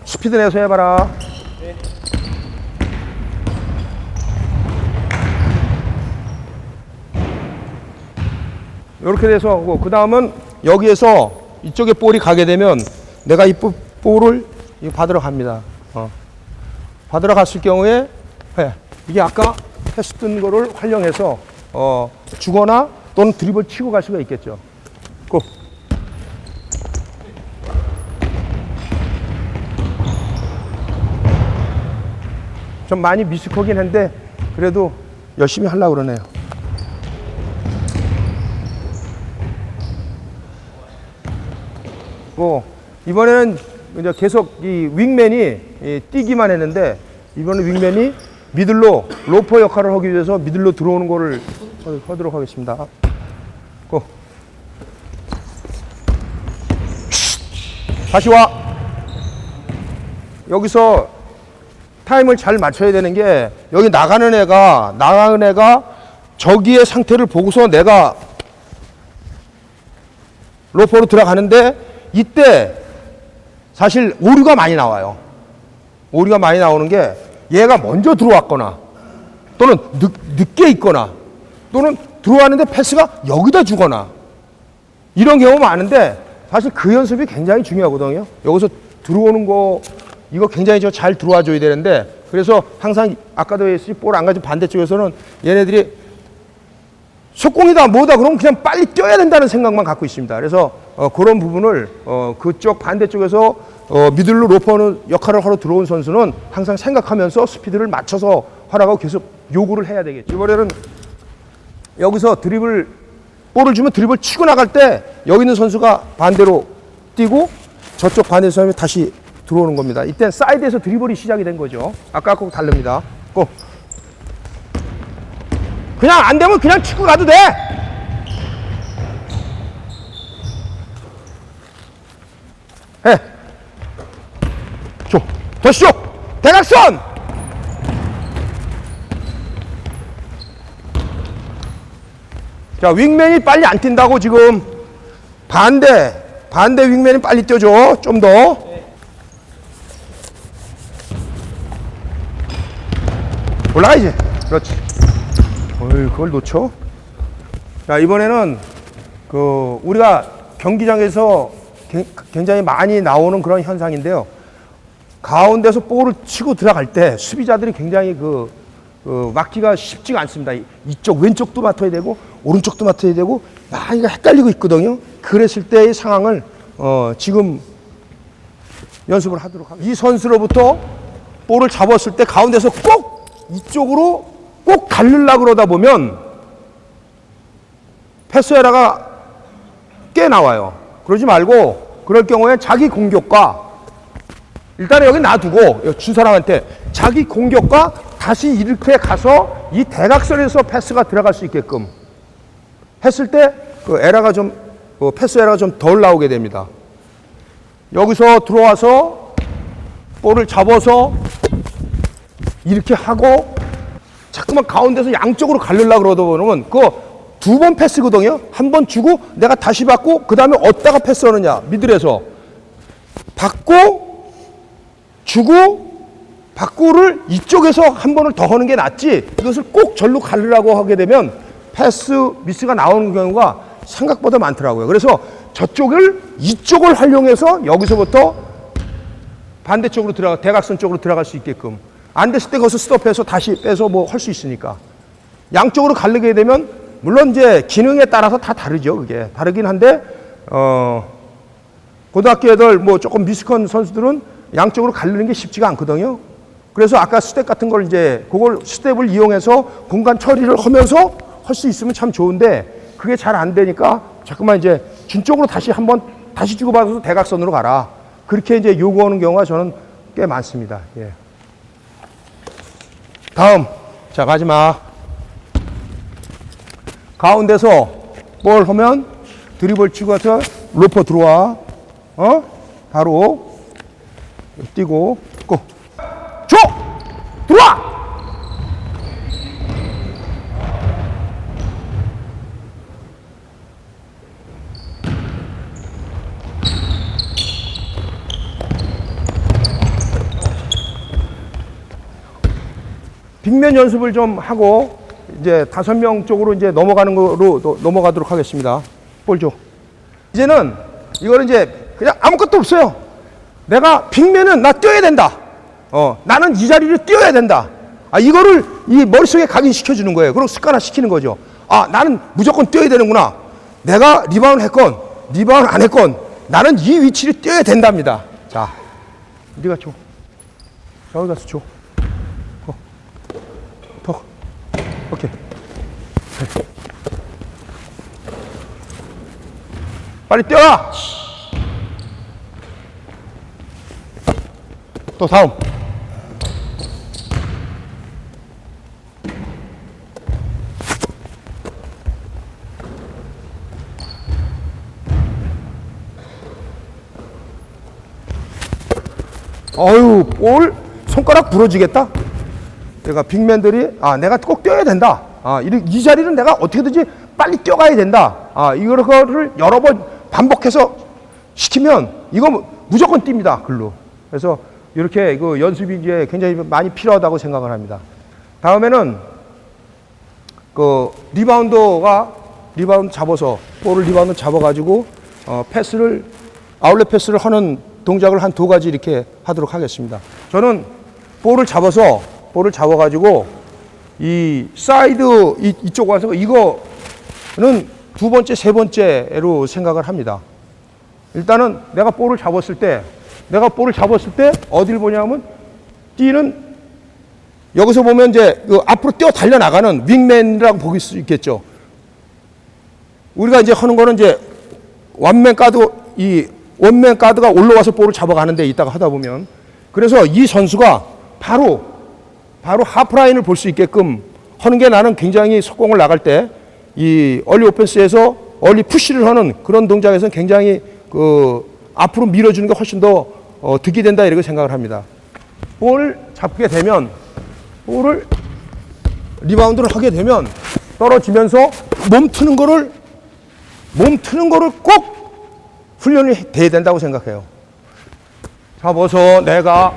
스피드 내서 해봐라. 이렇게 돼서 그 다음은 여기에서 이쪽에 볼이 가게 되면 내가 이 볼을 받으러 갑니다. 받으러 갔을 경우에 이게 아까 했었던 거를 활용해서 주거나 또는 드리블 치고 갈 수가 있겠죠. 고. 좀 많이 미숙하긴 한데 그래도 열심히 하려고 그러네요. 이번에는 이제 계속 이 윙맨이 뛰기만 했는데 이번에 윙맨이 미들로 로퍼 역할을 하기 위해서 미들로 들어오는 거를 하도록 하겠습니다. 고. 다시 와. 여기서 타임을 잘 맞춰야 되는 게 여기 나가는 애가 저기의 상태를 보고서 내가 로퍼로 들어가는데 이때 사실 오류가 많이 나와요. 오류가 많이 나오는 게 얘가 먼저 들어왔거나 또는 늦게 있거나 또는 들어왔는데 패스가 여기다 주거나 이런 경우가 많은데 사실 그 연습이 굉장히 중요하거든요. 여기서 들어오는 거 이거 굉장히 잘 들어와 줘야 되는데 그래서 항상 아까도 했듯이 볼 안 가진 반대쪽에서는 얘네들이 속공이다 뭐다 그러면 그냥 빨리 뛰어야 된다는 생각만 갖고 있습니다. 그래서 그런 부분을 그쪽 반대쪽에서 미들로 로퍼는 역할을 하러 들어온 선수는 항상 생각하면서 스피드를 맞춰서 하라고 계속 요구를 해야 되겠죠. 이번에는 여기서 볼을 주면 드리블 치고 나갈 때 여기 있는 선수가 반대로 뛰고 저쪽 반대 선수가 다시 들어오는 겁니다. 이때 사이드에서 드리블이 시작이 된 거죠. 아까하고 다릅니다. 고. 그냥 안 되면 그냥 치고 가도 돼. 해. 줘. 더 줘. 대각선. 자, 윙맨이 빨리 안 뛴다고 지금 반대 윙맨이 빨리 뛰어줘. 좀 더. 올라가야지. 그렇지. 그걸 놓쳐? 자, 이번에는 우리가 경기장에서 굉장히 많이 나오는 그런 현상인데요. 가운데서 볼을 치고 들어갈 때 수비자들이 굉장히 막기가 쉽지가 않습니다. 이쪽 왼쪽도 맡아야 되고 오른쪽도 맡아야 되고 이거 헷갈리고 있거든요. 그랬을 때의 상황을 지금 연습을 하도록 하겠습니다. 이 선수로부터 볼을 잡았을 때 가운데서 꼭 이쪽으로 꼭 가르려고 그러다 보면 패스 에러가 꽤 나와요. 그러지 말고 그럴 경우에 자기 공격과 일단은 여기 놔두고 준 사람한테 자기 공격과 다시 이렇게 가서 이 대각선에서 패스가 들어갈 수 있게끔 했을 때 패스 에러가 좀 덜 나오게 됩니다. 여기서 들어와서 볼을 잡아서 이렇게 하고 자꾸만 가운데서 양쪽으로 가르려고 그러다 보면 두 번 패스거든요. 한 번 주고 내가 다시 받고 그 다음에 어디다가 패스하느냐. 미들에서 받고 주고 받고를 이쪽에서 한 번을 더 하는 게 낫지 이것을 꼭 절로 가르려고 하게 되면 패스 미스가 나오는 경우가 생각보다 많더라고요. 그래서 이쪽을 활용해서 여기서부터 반대쪽으로 대각선 쪽으로 들어갈 수 있게끔 안 됐을 때 거기서 스톱해서 다시 빼서 뭐 할 수 있으니까 양쪽으로 가르게 되면 물론 이제 기능에 따라서 다 다르죠. 그게 다르긴 한데 고등학교 애들 뭐 조금 미숙한 선수들은 양쪽으로 가르는 게 쉽지가 않거든요. 그래서 아까 스텝 같은 걸 이제 그걸 스텝을 이용해서 공간 처리를 하면서 할 수 있으면 참 좋은데 그게 잘 안 되니까 자꾸만 이제 준 쪽으로 다시 한번 다시 주고받아서 대각선으로 가라. 그렇게 이제 요구하는 경우가 저는 꽤 많습니다. 예. 다음, 자, 마지막. 가운데서 볼 하면 드리블 치고 가서 로퍼 들어와. 바로 뛰고, 고. 줘! 들어와! 빅맨 연습을 좀 하고 이제 5명 쪽으로 이제 넘어가는 거로 넘어가도록 하겠습니다. 볼 줘. 이제는 이거는 이제 그냥 아무것도 없어요. 내가 빅맨은 나 뛰어야 된다. 나는 이 자리를 뛰어야 된다. 이거를 이 머릿속에 각인시켜 주는 거예요. 그리고 습관화 시키는 거죠. 나는 무조건 뛰어야 되는구나. 내가 리바운드 했건 리바운드 안 했건 나는 이 위치를 뛰어야 된답니다. 자, 네가 줘. 저기 가서 줘. 오케이. 빨리 뛰어라! 또 다음. 어휴, 볼 손가락 부러지겠다? 내가 빅맨들이 내가 꼭 뛰어야 된다. 이 자리는 내가 어떻게든지 빨리 뛰어가야 된다. 이거를 여러 번 반복해서 시키면 이거 무조건 뜁니다. 글로. 그래서 이렇게 그 연습이 이제 굉장히 많이 필요하다고 생각을 합니다. 다음에는 그 리바운드 잡아서 볼을 리바운드 잡아가지고 패스를 아웃렛 패스를 하는 동작을 한 2가지 이렇게 하도록 하겠습니다. 저는 볼을 잡아가지고 이 사이드 이쪽 와서 이거는 2번째, 3번째로 생각을 합니다. 일단은 내가 볼을 잡았을 때 어디를 보냐면 뛰는 여기서 보면 이제 그 앞으로 뛰어 달려 나가는 윙맨이라고 보길 수 있겠죠. 우리가 이제 하는 거는 이제 원맨 가드가 올라와서 볼을 잡아가는데 이따가 하다 보면 그래서 이 선수가 바로 하프라인을 볼 수 있게끔 하는 게 나는 굉장히 속공을 나갈 때 이 얼리 오펜스에서 얼리 푸시를 하는 그런 동작에서는 굉장히 그 앞으로 밀어주는 게 훨씬 더 득이 된다 이렇게 생각을 합니다. 볼을 잡게 되면 볼을 리바운드를 하게 되면 떨어지면서 몸 트는 거를 꼭 훈련이 돼야 된다고 생각해요. 잡아서 내가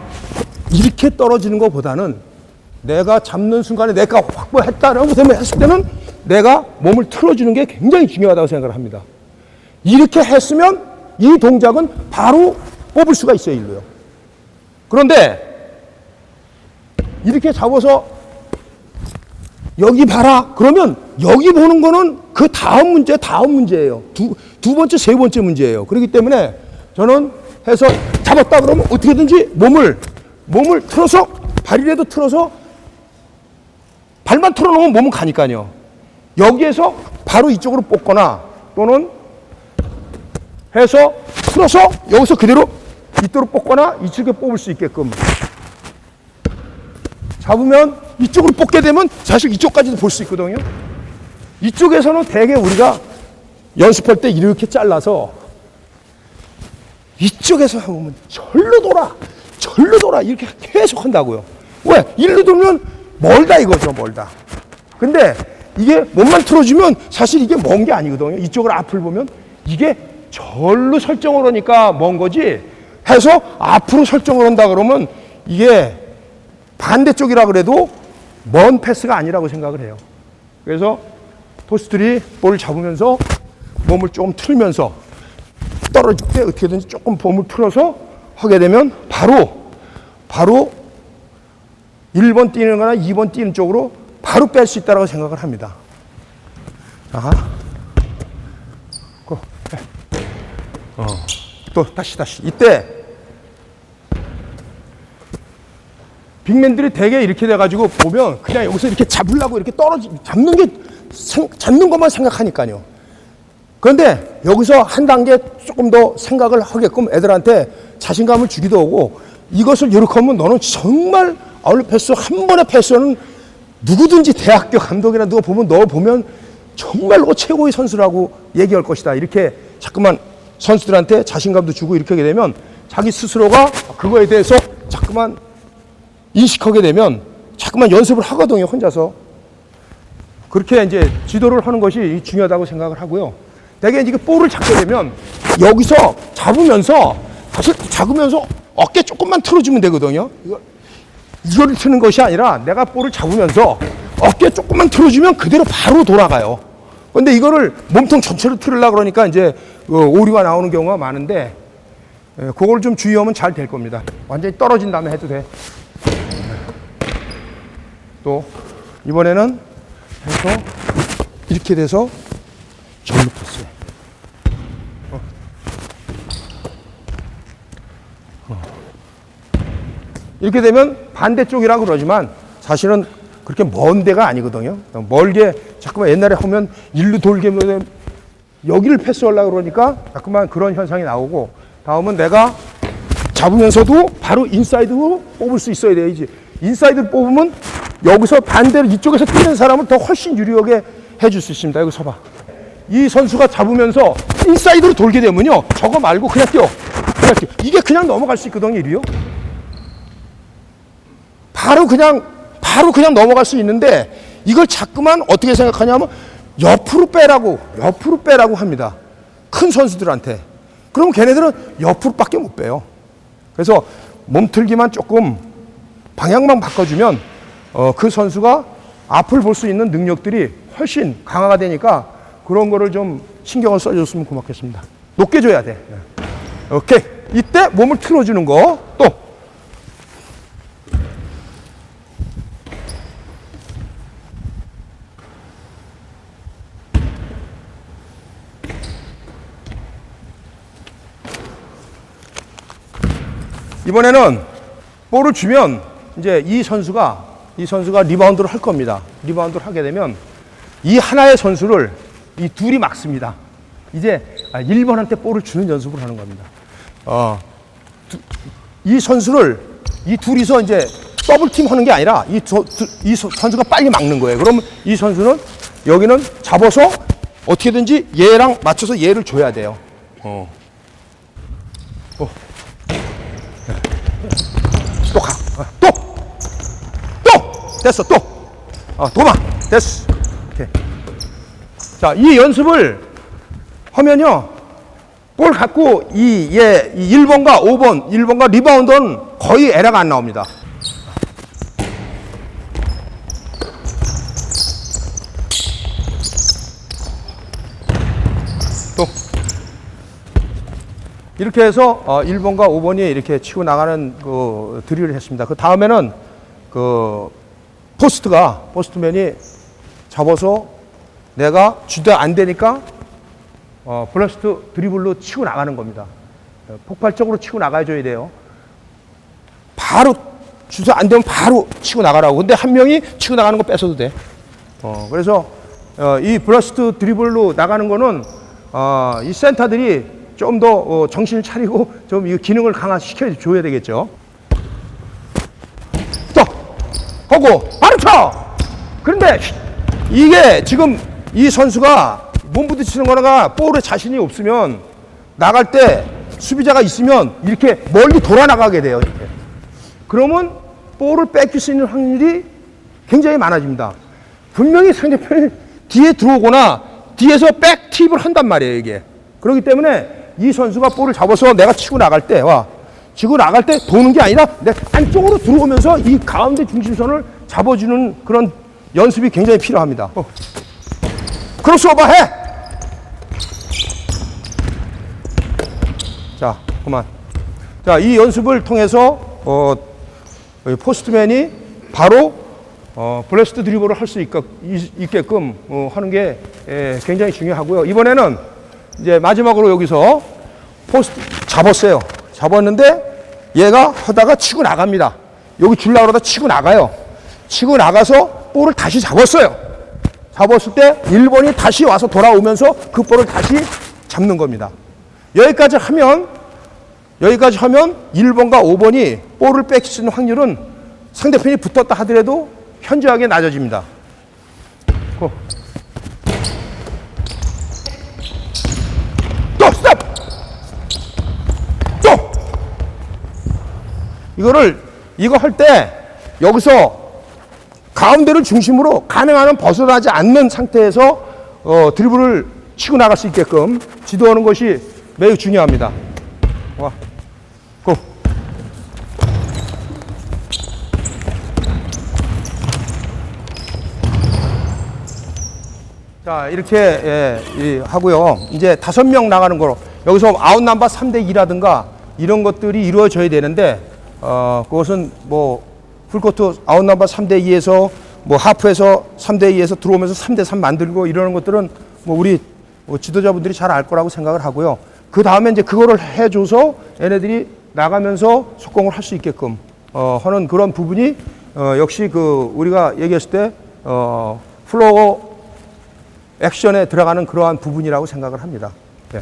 이렇게 떨어지는 것보다는 내가 잡는 순간에 내가 확보했다라고 했을 때는 내가 몸을 틀어주는 게 굉장히 중요하다고 생각을 합니다. 이렇게 했으면 이 동작은 바로 뽑을 수가 있어요, 일로요. 그런데 이렇게 잡아서 여기 봐라. 그러면 여기 보는 거는 그 다음 문제예요. 두 번째, 3번째 문제예요. 그렇기 때문에 저는 해서 잡았다 그러면 어떻게든지 몸을 틀어서 발이라도 틀어서 발만 틀어놓으면 몸은 가니까요. 여기에서 바로 이쪽으로 뽑거나 또는 해서 틀어서 여기서 그대로 이쪽으로 뽑거나 이쪽에 뽑을 수 있게끔 잡으면 이쪽으로 뽑게 되면 사실 이쪽까지도 볼 수 있거든요. 이쪽에서는 대개 우리가 연습할 때 이렇게 잘라서 이쪽에서 보면 절로 돌아 이렇게 계속 한다고요. 왜? 일로 돌면 멀다 이거죠. 멀다. 근데 이게 몸만 틀어주면 사실 이게 먼 게 아니거든요. 이쪽을 앞을 보면 이게 절로 설정을 하니까 먼 거지 해서 앞으로 설정을 한다 그러면 이게 반대쪽이라 그래도 먼 패스가 아니라고 생각을 해요. 그래서 포스트리 볼을 잡으면서 몸을 조금 틀면서 떨어질 때 어떻게든지 조금 몸을 틀어서 하게 되면 바로 1번 뛰는 거나 2번 뛰는 쪽으로 바로 뺄 수 있다고 생각을 합니다. 자, 또 다시 이때 빅맨들이 대개 이렇게 돼가지고 보면 그냥 여기서 이렇게 잡으려고 이렇게 잡는 것만 생각하니까요. 그런데 여기서 한 단계 조금 더 생각을 하게끔 애들한테 자신감을 주기도 하고, 이것을 이렇게 하면 너는 정말 아울렛 패스 한 번의 패스는 누구든지 대학교 감독이나 누가 보면 너 보면 정말로 최고의 선수라고 얘기할 것이다. 이렇게 자꾸만 선수들한테 자신감도 주고 이렇게 하게 되면 자기 스스로가 그거에 대해서 자꾸만 인식하게 되면 자꾸만 연습을 하거든요, 혼자서. 그렇게 이제 지도를 하는 것이 중요하다고 생각을 하고요. 대개 이제 볼을 잡게 되면 여기서 잡으면서 사실 잡으면서 어깨 조금만 틀어주면 되거든요. 이거를 트는 것이 아니라 내가 볼을 잡으면서 어깨 조금만 틀어주면 그대로 바로 돌아가요. 근데 이거를 몸통 전체를 틀으려고 그러니까 이제 오류가 나오는 경우가 많은데, 그걸 좀 주의하면 잘 될 겁니다. 완전히 떨어진 다음에 해도 돼. 또 이번에는 해서 이렇게 돼서 절로 폈어요. 이렇게 되면 반대쪽이라고 그러지만 사실은 그렇게 먼 데가 아니거든요. 멀게 자꾸만 옛날에 하면 일로 돌게 여기를 패스하려고 그러니까 자꾸만 그런 현상이 나오고, 다음은 내가 잡으면서도 바로 인사이드로 뽑을 수 있어야 돼야지. 인사이드를 뽑으면 여기서 반대로 이쪽에서 뛰는 사람을 더 훨씬 유리하게 해줄 수 있습니다. 여기 서봐. 이 선수가 잡으면서 인사이드로 돌게 되면요, 저거 말고 그냥 뛰어. 이게 그냥 넘어갈 수 있거든요, 이리요. 바로 그냥 넘어갈 수 있는데, 이걸 자꾸만 어떻게 생각하냐면 옆으로 빼라고 합니다. 큰 선수들한테. 그럼 걔네들은 옆으로밖에 못 빼요. 그래서 몸틀기만 조금 방향만 바꿔주면 그 선수가 앞을 볼 수 있는 능력들이 훨씬 강화가 되니까 그런 거를 좀 신경을 써줬으면 고맙겠습니다. 높게 줘야 돼. 오케이. 이때 몸을 틀어주는 거. 또 이번에는 볼을 주면 이제 이 선수가 리바운드를 할 겁니다. 리바운드를 하게 되면 이 하나의 선수를 이 둘이 막습니다. 이제 1번한테 볼을 주는 연습을 하는 겁니다. 이 선수를 이 둘이서 이제 더블팀 하는 게 아니라 이 선수가 빨리 막는 거예요. 그러면 이 선수는 여기는 잡아서 어떻게든지 얘랑 맞춰서 얘를 줘야 돼요. 또 가. 또! 됐어, 또! 도망! 됐어. 오케이. 자, 이 연습을 하면요, 볼 갖고 이 1번과 5번, 1번과 리바운드는 거의 에러가 안 나옵니다. 또. 이렇게 해서 1번과 5번이 이렇게 치고 나가는 그 드릴을 했습니다. 그 다음에는 그 포스트맨이 잡아서 내가 주도 안 되니까 블러스트 드리블로 치고 나가는 겁니다. 폭발적으로 치고 나가줘야 돼요. 바로 주도 안 되면 바로 치고 나가라고. 근데 한 명이 치고 나가는 거 뺏어도 돼. 그래서 이 블러스트 드리블로 나가는 거는 이 센터들이 좀 더 정신을 차리고 좀 이 기능을 강화시켜 줘야 되겠죠. 또 하고 바로 쳐. 그런데 이게 지금 이 선수가 몸 부딪히는 거나 볼에 자신이 없으면 나갈 때 수비자가 있으면 이렇게 멀리 돌아 나가게 돼요. 이렇게. 그러면 볼을 뺏길 수 있는 확률이 굉장히 많아집니다. 분명히 상대편이 뒤에 들어오거나 뒤에서 백팁을 한단 말이에요, 이게. 그렇기 때문에 이 선수가 볼을 잡아서 내가 치고 나갈 때 도는 게 아니라 내 안쪽으로 들어오면서 이 가운데 중심선을 잡아주는 그런 연습이 굉장히 필요합니다. 크로스오버 해! 자, 그만. 자, 이 연습을 통해서 포스트맨이 바로 블래스트 드리블을 할 수 있게끔 하는 게 굉장히 중요하고요. 이번에는 이제 마지막으로 여기서 포스트 잡았어요. 잡았는데 얘가 하다가 치고 나갑니다. 여기 줄라 그러다 치고 나가요. 치고 나가서 볼을 다시 잡았어요. 잡았을 때 1번이 다시 와서 돌아오면서 그 볼을 다시 잡는 겁니다. 여기까지 하면 1번과 5번이 볼을 뺏길 수 있는 확률은 상대편이 붙었다 하더라도 현저하게 낮아집니다. 또 스톱! 또! 이거 할 때 여기서 가운데를 중심으로 가능한 한 벗어나지 않는 상태에서 드리블을 치고 나갈 수 있게끔 지도하는 것이 매우 중요합니다. 와, 고! 자, 이렇게 하고요. 이제 5명 나가는 거로 여기서 아웃 넘버 3대 2라든가 이런 것들이 이루어져야 되는데 그것은 뭐 풀코트 아웃 넘버 3대 2에서 뭐 하프에서 3대 2에서 들어오면서 3대 3 만들고 이러는 것들은 뭐 우리 지도자분들이 잘 알 거라고 생각을 하고요. 그 다음에 이제 그거를 해줘서 얘네들이 나가면서 속공을 할 수 있게끔 하는 그런 부분이 역시 그 우리가 얘기했을 때 플로어 액션에 들어가는 그러한 부분이라고 생각을 합니다. 네.